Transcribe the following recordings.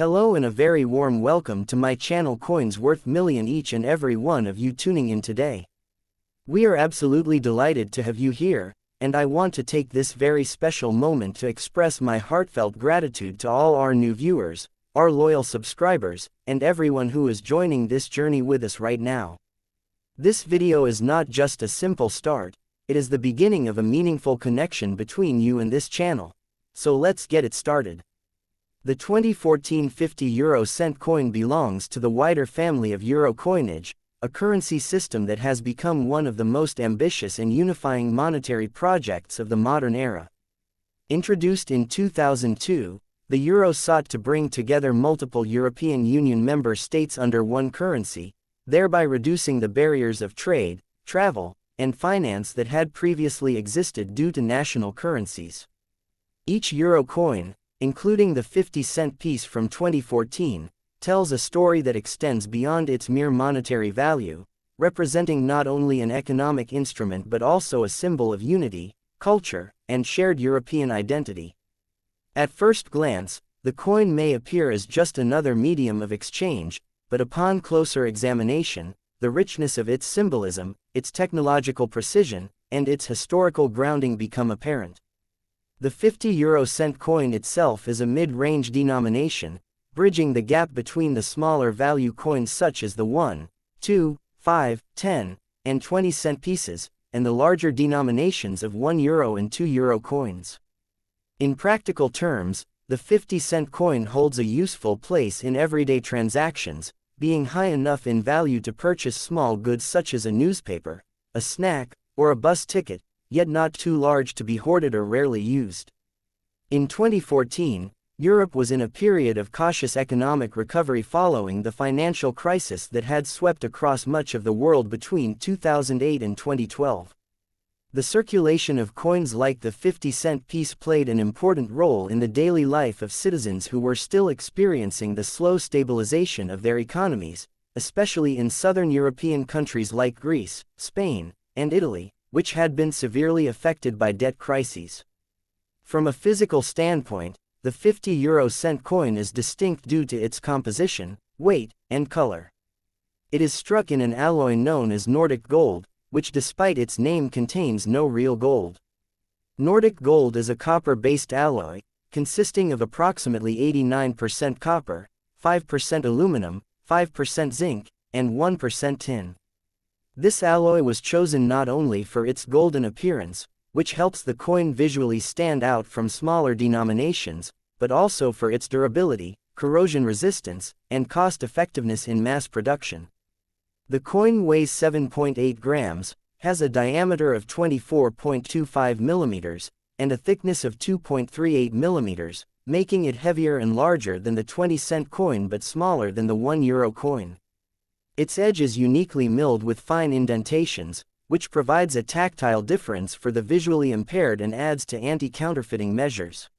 Hello and a very warm welcome to my channel Coins Worth Million, each and every one of you tuning in today. We are absolutely delighted to have you here, and I want to take this very special moment to express my heartfelt gratitude to all our new viewers, our loyal subscribers, and everyone who is joining this journey with us right now. This video is not just a simple start, it is the beginning of a meaningful connection between you and this channel. So let's get it started. The 2014 50 euro cent coin belongs to the wider family of euro coinage, a currency system that has become one of the most ambitious and unifying monetary projects of the modern era. Introduced in 2002, the euro sought to bring together multiple European Union member states under one currency, thereby reducing the barriers of trade, travel, and finance that had previously existed due to national currencies. Each euro coin, including the 50-cent piece from 2014, tells a story that extends beyond its mere monetary value, representing not only an economic instrument but also a symbol of unity, culture, and shared European identity. At first glance, the coin may appear as just another medium of exchange, but upon closer examination, the richness of its symbolism, its technological precision, and its historical grounding become apparent. The 50 euro cent coin itself is a mid-range denomination, bridging the gap between the smaller value coins such as the 1, 2, 5, 10, and 20 cent pieces, and the larger denominations of 1 euro and 2 euro coins. In practical terms, the 50-cent coin holds a useful place in everyday transactions, being high enough in value to purchase small goods such as a newspaper, a snack, or a bus ticket, yet not too large to be hoarded or rarely used. In 2014, Europe was in a period of cautious economic recovery following the financial crisis that had swept across much of the world between 2008 and 2012. The circulation of coins like the 50-cent piece played an important role in the daily life of citizens who were still experiencing the slow stabilization of their economies, especially in southern European countries like Greece, Spain, and Italy, which had been severely affected by debt crises. From a physical standpoint, the 50 euro cent coin is distinct due to its composition, weight, and color. It is struck in an alloy known as Nordic gold, which despite its name contains no real gold. Nordic gold is a copper-based alloy, consisting of approximately 89% copper, 5% aluminum, 5% zinc, and 1% tin. This alloy was chosen not only for its golden appearance, which helps the coin visually stand out from smaller denominations, but also for its durability, corrosion resistance, and cost-effectiveness in mass production. The coin weighs 7.8 grams, has a diameter of 24.25 millimeters, and a thickness of 2.38 millimeters, making it heavier and larger than the 20-cent coin but smaller than the 1 euro coin. Its edge is uniquely milled with fine indentations, which provides a tactile difference for the visually impaired and adds to anti-counterfeiting measures.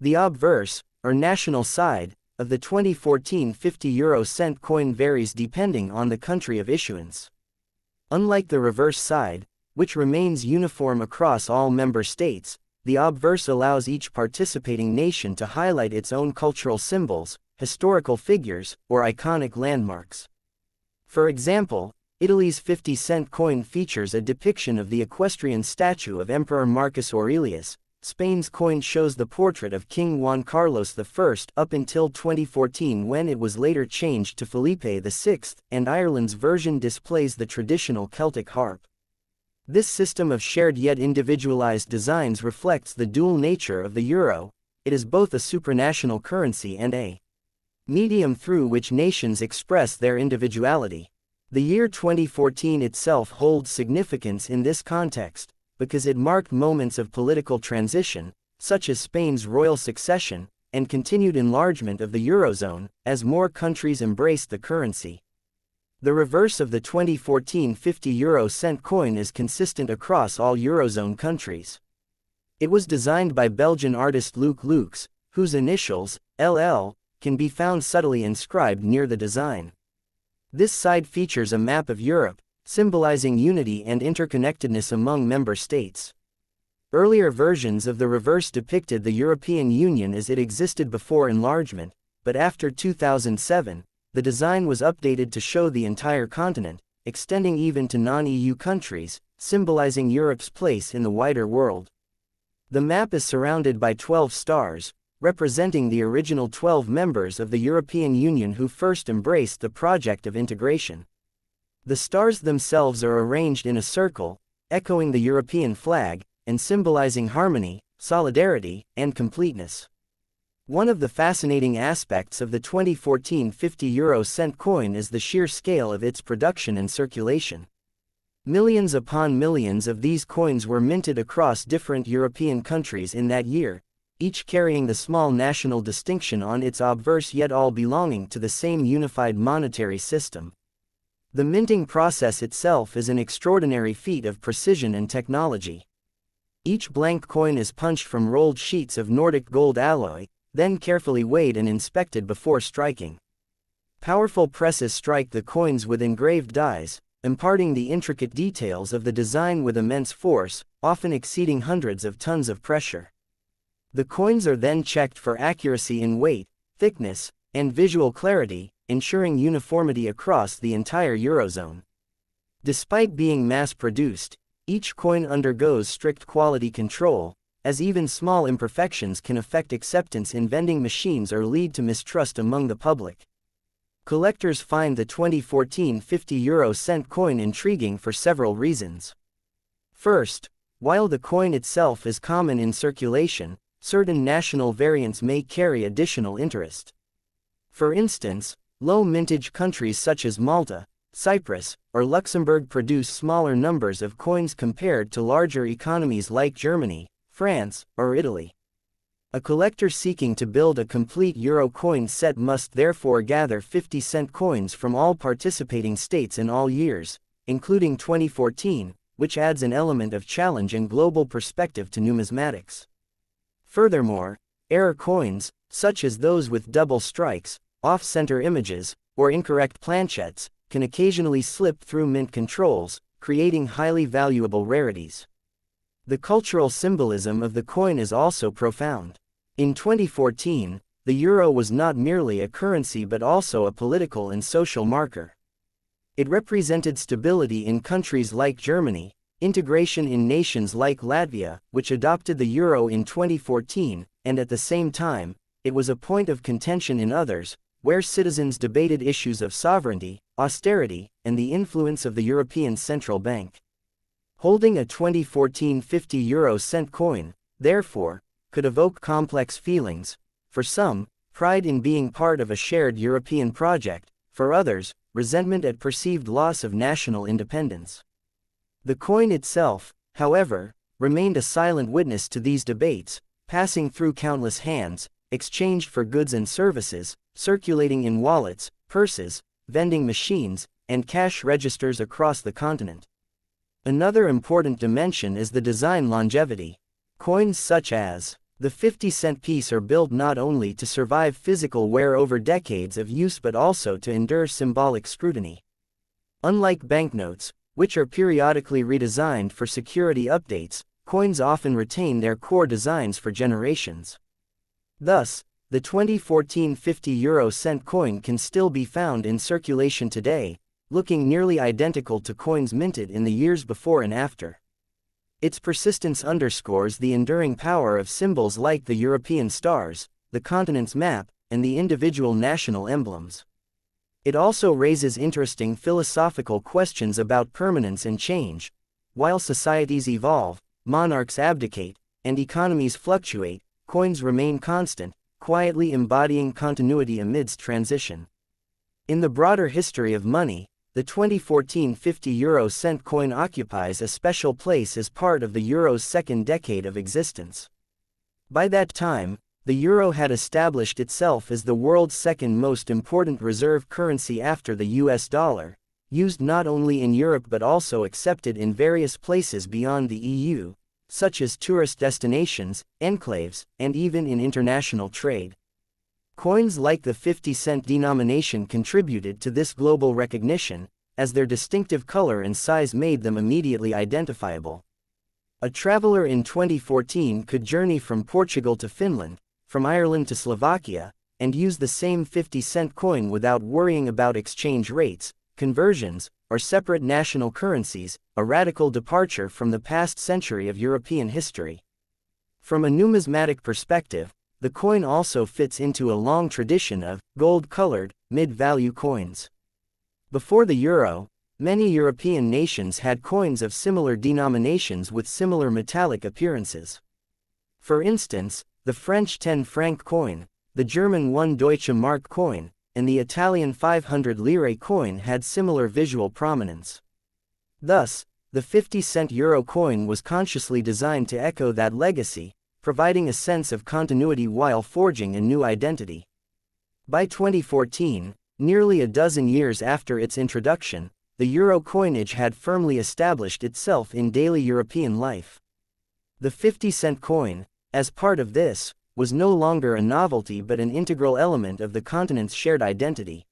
The obverse, or national side, of the 2014 50 euro cent coin varies depending on the country of issuance. Unlike the reverse side, which remains uniform across all member states, the obverse allows each participating nation to highlight its own cultural symbols, historical figures, or iconic landmarks. For example, Italy's 50-cent coin features a depiction of the equestrian statue of Emperor Marcus Aurelius. Spain's coin shows the portrait of King Juan Carlos I up until 2014, when it was later changed to Felipe VI, and Ireland's version displays the traditional Celtic harp. This system of shared yet individualized designs reflects the dual nature of the euro. It is both a supranational currency and a medium through which nations express their individuality. The year 2014 itself holds significance in this context, because it marked moments of political transition, such as Spain's royal succession, and continued enlargement of the Eurozone, as more countries embraced the currency. The reverse of the 2014 50 euro cent coin is consistent across all Eurozone countries. It was designed by Belgian artist Luc Lux, whose initials, LL, can be found subtly inscribed near the design. This side features a map of Europe, symbolizing unity and interconnectedness among member states. Earlier versions of the reverse depicted the European Union as it existed before enlargement, but after 2007, the design was updated to show the entire continent, extending even to non-EU countries, symbolizing Europe's place in the wider world. The map is surrounded by 12 stars, representing the original 12 members of the European Union who first embraced the project of integration. The stars themselves are arranged in a circle, echoing the European flag, and symbolizing harmony, solidarity, and completeness. One of the fascinating aspects of the 2014 50-euro-cent coin is the sheer scale of its production and circulation. Millions upon millions of these coins were minted across different European countries in that year, each carrying the small national distinction on its obverse yet all belonging to the same unified monetary system. The minting process itself is an extraordinary feat of precision and technology. Each blank coin is punched from rolled sheets of Nordic gold alloy, then carefully weighed and inspected before striking. Powerful presses strike the coins with engraved dies, imparting the intricate details of the design with immense force, often exceeding hundreds of tons of pressure. The coins are then checked for accuracy in weight, thickness, and visual clarity, ensuring uniformity across the entire Eurozone. Despite being mass-produced, each coin undergoes strict quality control, as even small imperfections can affect acceptance in vending machines or lead to mistrust among the public. Collectors find the 2014 50-euro-cent coin intriguing for several reasons. First, while the coin itself is common in circulation, certain national variants may carry additional interest. For instance, low-mintage countries such as Malta, Cyprus, or Luxembourg produce smaller numbers of coins compared to larger economies like Germany, France, or Italy. A collector seeking to build a complete euro coin set must therefore gather 50-cent coins from all participating states in all years, including 2014, which adds an element of challenge and global perspective to numismatics. Furthermore, error coins, such as those with double strikes, off-center images, or incorrect planchettes, can occasionally slip through mint controls, creating highly valuable rarities. The cultural symbolism of the coin is also profound. In 2014, the euro was not merely a currency but also a political and social marker. It represented stability in countries like Germany, integration in nations like Latvia, which adopted the euro in 2014, and at the same time, it was a point of contention in others, where citizens debated issues of sovereignty, austerity, and the influence of the European Central Bank. Holding a 2014 50-euro-cent coin, therefore, could evoke complex feelings. For some, pride in being part of a shared European project; for others, resentment at perceived loss of national independence. The coin itself, however, remained a silent witness to these debates, passing through countless hands, exchanged for goods and services, circulating in wallets, purses, vending machines, and cash registers across the continent. Another important dimension is the design longevity. Coins such as the 50-cent piece are built not only to survive physical wear over decades of use but also to endure symbolic scrutiny. Unlike banknotes, which are periodically redesigned for security updates, coins often retain their core designs for generations. Thus, the 2014 50-euro-cent coin can still be found in circulation today, looking nearly identical to coins minted in the years before and after. Its persistence underscores the enduring power of symbols like the European stars, the continent's map, and the individual national emblems. It also raises interesting philosophical questions about permanence and change. While societies evolve, monarchs abdicate, and economies fluctuate, coins remain constant, quietly embodying continuity amidst transition. In the broader history of money, the 2014 50-euro-cent coin occupies a special place as part of the euro's second decade of existence. By that time, the euro had established itself as the world's second most important reserve currency after the US dollar, used not only in Europe but also accepted in various places beyond the EU, such as tourist destinations, enclaves, and even in international trade. Coins like the 50-cent denomination contributed to this global recognition, as their distinctive color and size made them immediately identifiable. A traveler in 2014 could journey from Portugal to Finland, from Ireland to Slovakia, and use the same 50-cent coin without worrying about exchange rates, conversions, or separate national currencies, a radical departure from the past century of European history. From a numismatic perspective, the coin also fits into a long tradition of gold-colored, mid-value coins. Before the euro, many European nations had coins of similar denominations with similar metallic appearances. For instance, the French 10-franc coin, the German 1 Deutsche Mark coin, and the Italian 500 lire coin had similar visual prominence. Thus, the 50-cent euro coin was consciously designed to echo that legacy, providing a sense of continuity while forging a new identity. By 2014, nearly a dozen years after its introduction, the euro coinage had firmly established itself in daily European life. The 50-cent coin, as part of this, was no longer a novelty but an integral element of the continent's shared identity.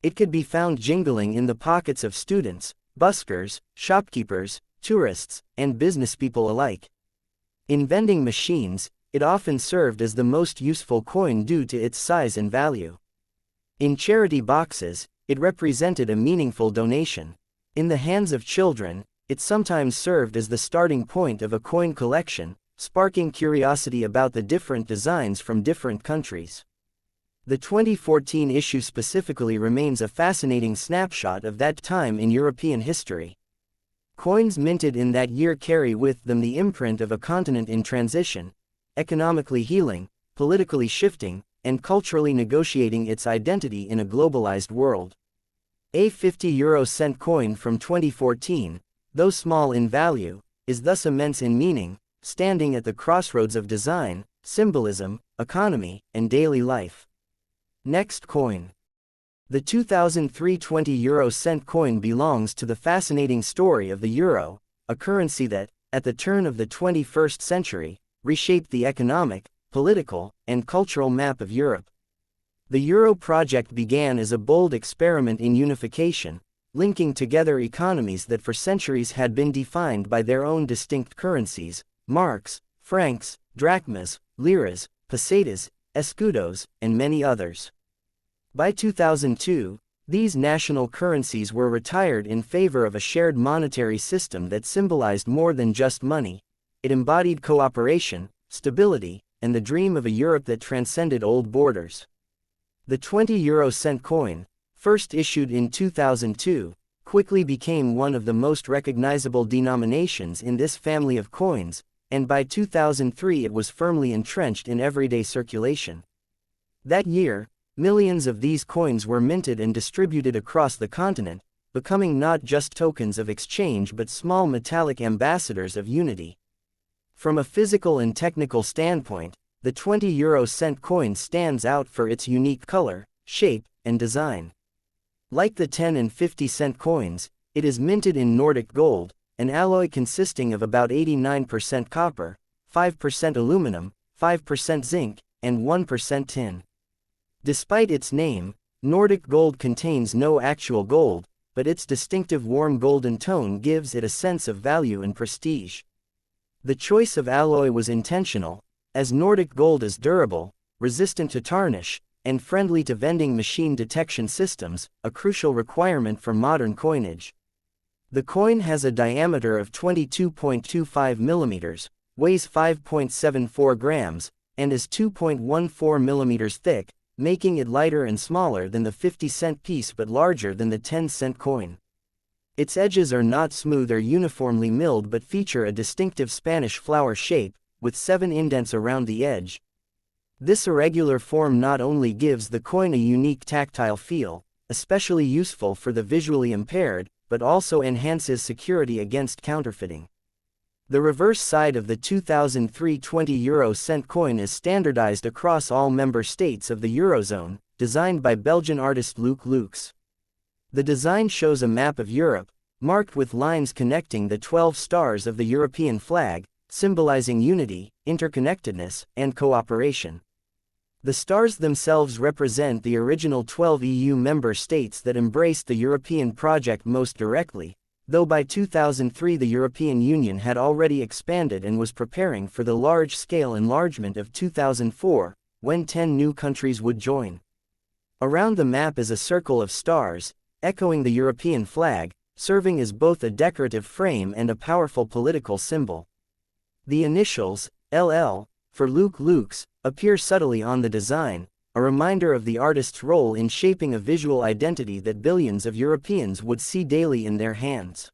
It could be found jingling in the pockets of students, buskers, shopkeepers, tourists, and businesspeople alike. In vending machines, it often served as the most useful coin due to its size and value. In charity boxes, it represented a meaningful donation. In the hands of children, it sometimes served as the starting point of a coin collection, sparking curiosity about the different designs from different countries. The 2014 issue specifically remains a fascinating snapshot of that time in European history. Coins minted in that year carry with them the imprint of a continent in transition, economically healing, politically shifting, and culturally negotiating its identity in a globalized world. A 50 euro cent coin from 2014, though small in value, is thus immense in meaning, standing at the crossroads of design, symbolism, economy, and daily life. Next coin. The 2003 20 euro cent coin belongs to the fascinating story of the euro, a currency that, at the turn of the 21st century, reshaped the economic, political, and cultural map of Europe. The euro project began as a bold experiment in unification, linking together economies that for centuries had been defined by their own distinct currencies: marks, francs, drachmas, liras, pesetas, escudos, and many others. By 2002, these national currencies were retired in favor of a shared monetary system that symbolized more than just money. It embodied cooperation, stability, and the dream of a Europe that transcended old borders. The 20 euro cent coin, first issued in 2002, quickly became one of the most recognizable denominations in this family of coins, and by 2003 it was firmly entrenched in everyday circulation. That year, millions of these coins were minted and distributed across the continent, becoming not just tokens of exchange but small metallic ambassadors of unity. From a physical and technical standpoint, the 20 euro cent coin stands out for its unique color, shape, and design. Like the 10 and 50-cent coins, it is minted in Nordic gold, an alloy consisting of about 89% copper, 5% aluminum, 5% zinc, and 1% tin. Despite its name, Nordic gold contains no actual gold, but its distinctive warm golden tone gives it a sense of value and prestige. The choice of alloy was intentional, as Nordic gold is durable, resistant to tarnish, and friendly to vending machine detection systems, a crucial requirement for modern coinage. The coin has a diameter of 22.25 millimeters, weighs 5.74 grams, and is 2.14 millimeters thick, making it lighter and smaller than the 50-cent piece but larger than the 10-cent coin. Its edges are not smooth or uniformly milled but feature a distinctive Spanish flower shape, with 7 indents around the edge. This irregular form not only gives the coin a unique tactile feel, especially useful for the visually impaired, but also enhances security against counterfeiting. The reverse side of the 2003 20 euro cent coin is standardized across all member states of the Eurozone, designed by Belgian artist Luc Lux. The design shows a map of Europe, marked with lines connecting the 12 stars of the European flag, symbolizing unity, interconnectedness, and cooperation. The stars themselves represent the original 12 EU member states that embraced the European project most directly, though by 2003 the European Union had already expanded and was preparing for the large-scale enlargement of 2004, when 10 new countries would join. Around the map is a circle of stars, echoing the European flag, serving as both a decorative frame and a powerful political symbol. The initials, LL, for Lux, appear subtly on the design, a reminder of the artist's role in shaping a visual identity that billions of Europeans would see daily in their hands.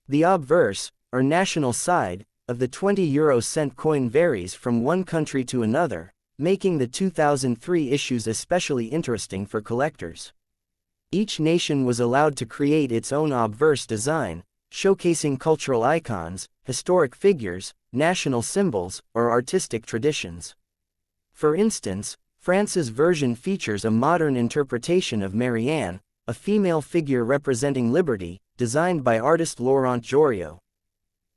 The obverse, or national side, of the 20-euro-cent coin varies from one country to another, making the 2003 issues especially interesting for collectors. Each nation was allowed to create its own obverse design, showcasing cultural icons, historic figures, national symbols, or artistic traditions. For instance, France's version features a modern interpretation of Marianne, a female figure representing liberty, designed by artist Laurent Giorio.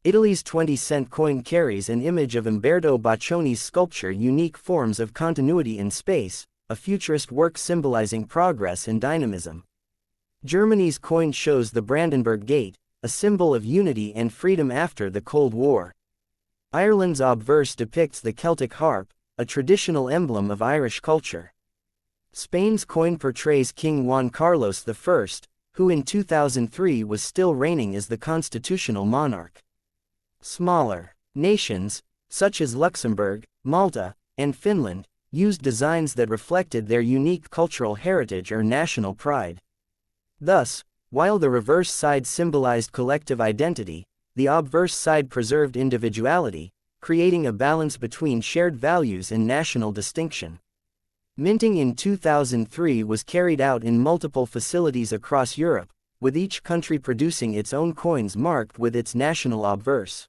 Italy's 20-cent coin carries an image of Umberto Boccioni's sculpture Unique Forms of Continuity in Space, a futurist work symbolizing progress and dynamism. Germany's coin shows the Brandenburg Gate, a symbol of unity and freedom after the Cold War. Ireland's obverse depicts the Celtic harp, a traditional emblem of Irish culture. Spain's coin portrays King Juan Carlos I, who in 2003 was still reigning as the constitutional monarch. Smaller nations, such as Luxembourg, Malta, and Finland, used designs that reflected their unique cultural heritage or national pride. Thus, while the reverse side symbolized collective identity, the obverse side preserved individuality, creating a balance between shared values and national distinction. Minting in 2003 was carried out in multiple facilities across Europe, with each country producing its own coins marked with its national obverse.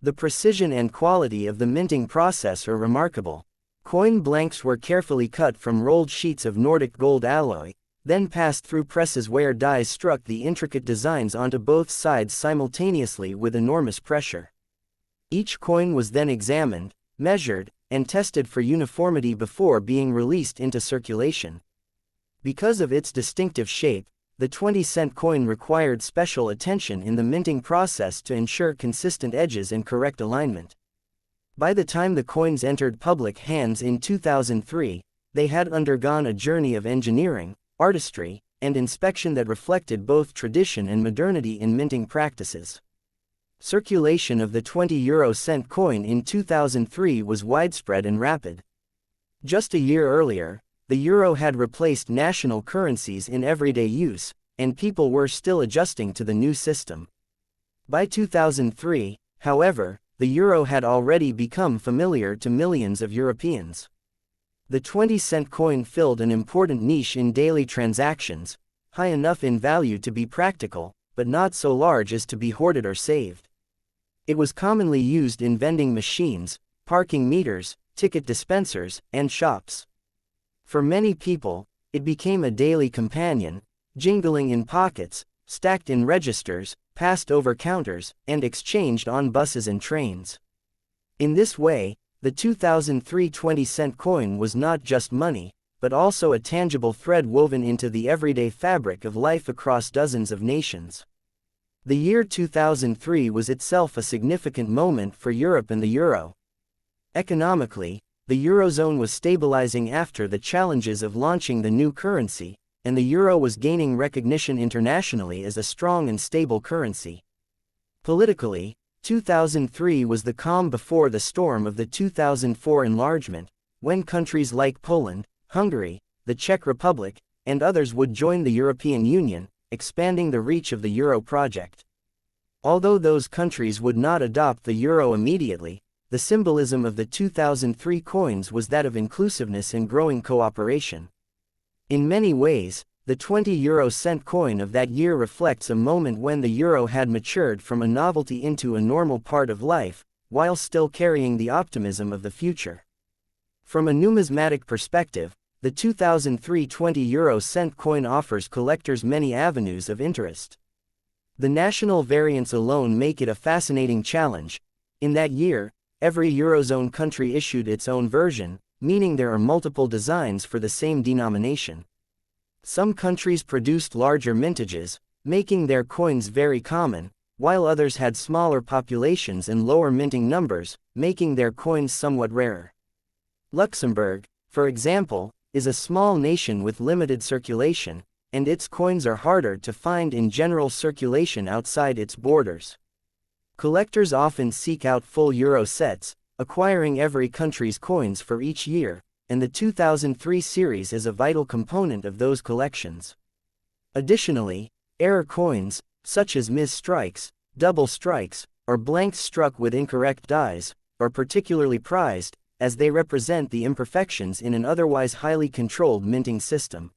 The precision and quality of the minting process are remarkable. Coin blanks were carefully cut from rolled sheets of Nordic gold alloy, then passed through presses where dies struck the intricate designs onto both sides simultaneously with enormous pressure. Each coin was then examined, measured, and tested for uniformity before being released into circulation. Because of its distinctive shape, the 20-cent coin required special attention in the minting process to ensure consistent edges and correct alignment. By the time the coins entered public hands in 2003, they had undergone a journey of engineering, artistry, and inspection that reflected both tradition and modernity in minting practices. Circulation of the 20-euro-cent coin in 2003 was widespread and rapid. Just a year earlier, the euro had replaced national currencies in everyday use, and people were still adjusting to the new system. By 2003, however, the euro had already become familiar to millions of Europeans. The 20-cent coin filled an important niche in daily transactions, high enough in value to be practical, but not so large as to be hoarded or saved. It was commonly used in vending machines, parking meters, ticket dispensers, and shops. For many people, it became a daily companion, jingling in pockets, stacked in registers, passed over counters, and exchanged on buses and trains. In this way, the 2003 20-cent coin was not just money, but also a tangible thread woven into the everyday fabric of life across dozens of nations. The year 2003 was itself a significant moment for Europe and the euro. Economically, the eurozone was stabilizing after the challenges of launching the new currency, and the euro was gaining recognition internationally as a strong and stable currency. Politically, 2003 was the calm before the storm of the 2004 enlargement, when countries like Poland, Hungary, the Czech Republic, and others would join the European Union, expanding the reach of the euro project. Although those countries would not adopt the euro immediately, the symbolism of the 2003 coins was that of inclusiveness and growing cooperation. In many ways, the 20-euro-cent coin of that year reflects a moment when the euro had matured from a novelty into a normal part of life, while still carrying the optimism of the future. From a numismatic perspective, the 2003 20-euro-cent coin offers collectors many avenues of interest. The national variants alone make it a fascinating challenge. In that year, every Eurozone country issued its own version, meaning there are multiple designs for the same denomination. Some countries produced larger mintages, making their coins very common, while others had smaller populations and lower minting numbers, making their coins somewhat rarer. Luxembourg, for example, is a small nation with limited circulation, and its coins are harder to find in general circulation outside its borders. Collectors often seek out full euro sets, acquiring every country's coins for each year, and the 2003 series is a vital component of those collections. Additionally, error coins, such as mis-strikes, double strikes, or blanks struck with incorrect dies, are particularly prized, as they represent the imperfections in an otherwise highly controlled minting system.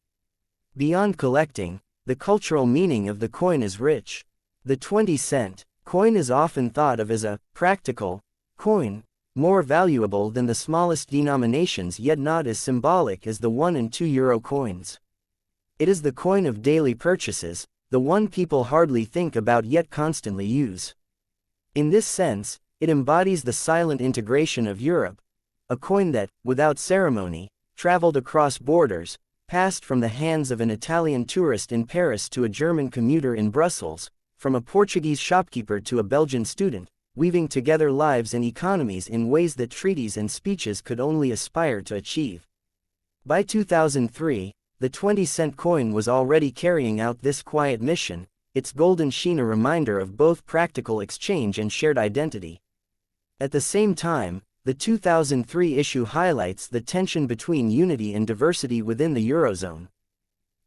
Beyond collecting, the cultural meaning of the coin is rich. The 20-cent coin is often thought of as a practical coin, more valuable than the smallest denominations yet not as symbolic as the 1 and 2 euro coins. It is the coin of daily purchases, the one people hardly think about yet constantly use. In this sense, it embodies the silent integration of Europe, a coin that, without ceremony, traveled across borders, passed from the hands of an Italian tourist in Paris to a German commuter in Brussels, from a Portuguese shopkeeper to a Belgian student, weaving together lives and economies in ways that treaties and speeches could only aspire to achieve. By 2003, the 20-cent coin was already carrying out this quiet mission, its golden sheen a reminder of both practical exchange and shared identity. At the same time, the 2003 issue highlights the tension between unity and diversity within the Eurozone.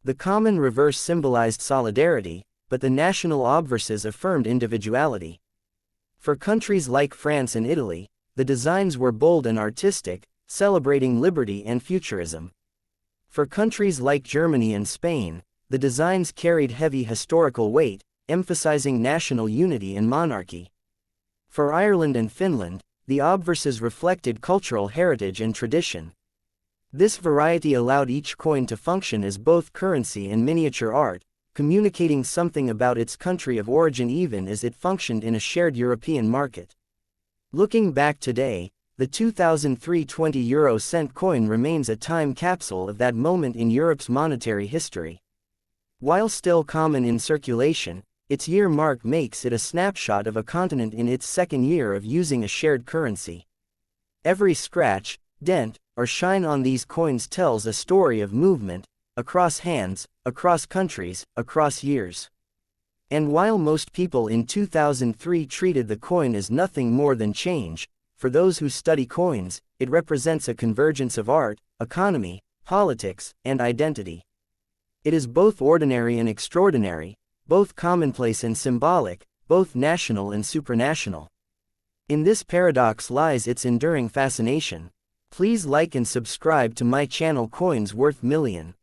The common reverse symbolized solidarity, but the national obverses affirmed individuality. For countries like France and Italy, the designs were bold and artistic, celebrating liberty and futurism. For countries like Germany and Spain, the designs carried heavy historical weight, emphasizing national unity and monarchy. For Ireland and Finland, the obverses reflected cultural heritage and tradition. This variety allowed each coin to function as both currency and miniature art, communicating something about its country of origin even as it functioned in a shared European market. Looking back today, the 2003 20 euro cent coin remains a time capsule of that moment in Europe's monetary history. While still common in circulation, its year mark makes it a snapshot of a continent in its second year of using a shared currency. Every scratch, dent, or shine on these coins tells a story of movement, across hands, across countries, across years. And while most people in 2003 treated the coin as nothing more than change, for those who study coins, it represents a convergence of art, economy, politics, and identity. It is both ordinary and extraordinary, both commonplace and symbolic, both national and supranational. In this paradox lies its enduring fascination. Please like and subscribe to my channel Coins Worth Million.